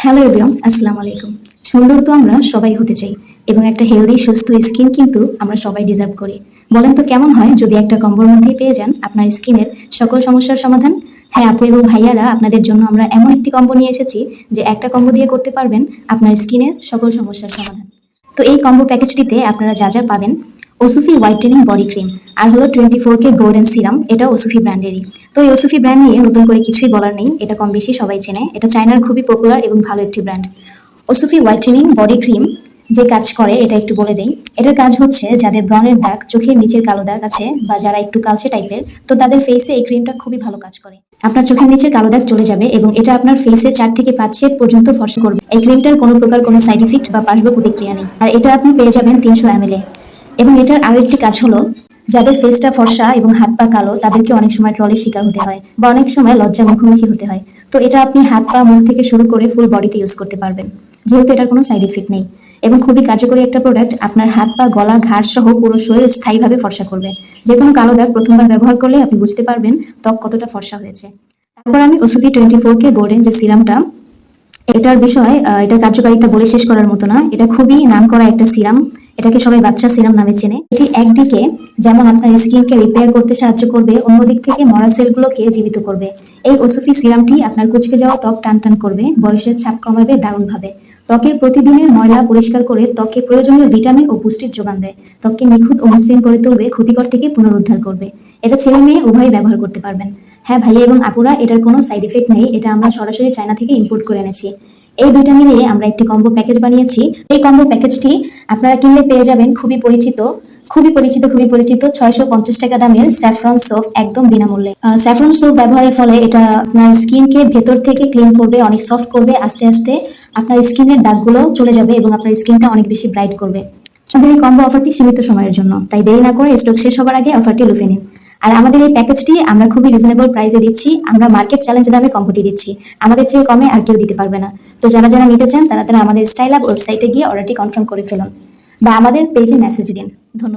Hello everyone, আসসালামু আলাইকুম। সুন্দর তো আমরা সবাই হতে চাই এবং একটা হেলদি সুস্থ স্কিন কিন্তু আমরা সবাই ডিজার্ভ করি। বলেন তো কেমন হয় যদি একটা কম্বোর মধ্যেই পেয়ে যান আপনার স্কিনের সকল সমস্যার সমাধান? হ্যাঁ আপু এবং ভাইয়ারা, আপনাদের জন্য আমরা এমন একটি কম্বো নিয়ে এসেছি যে একটা কম্বো দিয়ে করতে পারবেন আপনার স্কিনের সকল সমস্যার সমাধান। তো এই কম্বো প্যাকেজটিতে আপনারা যা যা পাবেন: ওসুফি হোয়াইটেনিং বডি ক্রিম, আর হলো 24K গোল্ডেন সিরাম, এটা ওসুফি ব্র্যান্ডেরই। তো এই ওসুফি ব্র্যান্ড নিয়ে নতুন করে কিছুই বলার নেই, এটা কম বেশি সবাই চেনে, এটা চায়নার খুবই পপুলার এবং ভালো একটি ব্র্যান্ড। ওসুফি হোয়াইটেনিং বডি ক্রিম যে কাজ করে এটা একটু বলে দেই। এটার কাজ হচ্ছে যাদের ব্রণের দাগ, চোখের নিচের কালো দাগ আছে বা যারা একটু কালচে টাইপের, তো তাদের ফেসে এই ক্রিমটা খুবই ভালো কাজ করে। আপনার চোখের নিচের কালো দাগ চলে যাবে এবং এটা আপনার ফেসে 4 থেকে 5 শেড পর্যন্ত ফর্সা করবে। এই ক্রিমটার কোনো প্রকার কোনো সাইড ইফেক্ট বা পার্শ্ব প্রতিক্রিয়া নেই, আর এটা আপনি পেয়ে যাবেন 300 ml এ। এবং এটার আরো একটি কাজ হলো, যাদের ফেসটা ফর্সা এবং হাত পা কালো তাদেরকে অনেক সময় ট্রলের শিকার হতে হয় বা অনেক সময় লজ্জার মুখোমুখি হতে হয়। তো এটা আপনি হাত পা মুখ থেকে শুরু করে ফুল বডিতে ইউজ করতে পারবেন, যেহেতু এটার কোনো সাইড ইফেক্ট নেই। এবং খুবই কার্যকরী একটা প্রোডাক্ট, আপনার হাত পা গলা ঘাড় সহ পুরো শরীর স্থায়ীভাবে ফর্সা করবে। যে কোনো কালো দাগ প্রথমবার ব্যবহার করলে আপনি বুঝতে পারবেন ত্বক কতটা ফর্সা হয়েছে। তারপর আমি ওসুফি 24K গোল্ডেন যে সিরামটা, এটার বিষয় এটার কার্যকারিতা বলে শেষ করার মতো না, এটা খুবই নামকরা একটা সিরাম। এটাকে সবাই বাচ্চা সিরাম নামে চেনে। এটি একদিকে যেমন আপনার স্কিনকে রিপেয়ার করতে সাহায্য করবে, অন্যদিক থেকে মরা সেলগুলোকে জীবিত করবে। এই ওসুফি সিরামটি আপনার কুঁচকে যাওয়া ত্বক টান টান করবে, বয়সের ছাপ কমাবে দারুণভাবে। ত্বকের প্রতিদিনের ময়লা পরিষ্কার করে ত্বকে প্রয়োজনীয় ভিটামিন ও পুষ্টির যোগান দেয়। ত্বককে নিখুঁত ও মসৃণ করে তুলবে, ক্ষতিকর থেকে পুনরুদ্ধার করবে। এটা ছেলে মেয়ে উভয়ই ব্যবহার করতে পারবেন। হ্যাঁ ভাইয়া এবং আপুরা, এটার কোনো সাইড ইফেক্ট নেই, এটা আমরা সরাসরি চায়না থেকে ইম্পোর্ট করে এনেছি। এই দুইটা মিলিয়ে আমরা একটি কম্বো প্যাকেজ বানিয়েছি। এই কম্বো প্যাকেজটি আপনারা কিনলে পেয়ে যাবেন খুবই পরিচিত 650 টাকা দামের স্যাফরন সোপ একদম বিনামূল্যে। স্যাফরন সোপ ব্যবহারের ফলে এটা আপনার স্কিনকে ভেতর থেকে ক্লিন করবে, অনেক সফট করবে, আস্তে আস্তে আপনার স্কিনের দাগগুলো চলে যাবে এবং আপনার স্কিনটা অনেক বেশি ব্রাইট করবে। আমাদের এই কম্বো অফারটি সীমিত সময়ের জন্য, তাই দেরি না করে স্টক শেষ হবার আগে অফারটি লুফে নিন। আর আমাদের এই প্যাকেজটি আমরা খুবই রিজনেবল প্রাইসে দিচ্ছি, আমরা মার্কেট চ্যালেঞ্জ দামে কম্বোটি দিচ্ছি, আমাদের চেয়ে কমে আর কেউ দিতে পারবে না। তো যারা যারা নিতে চান তারা আমাদের স্টাইল আপ ওয়েবসাইটে গিয়ে অর্ডারটি কনফার্ম করে ফেলুন বা আমাদের পেজে মেসেজ দিন। ধন্যবাদ।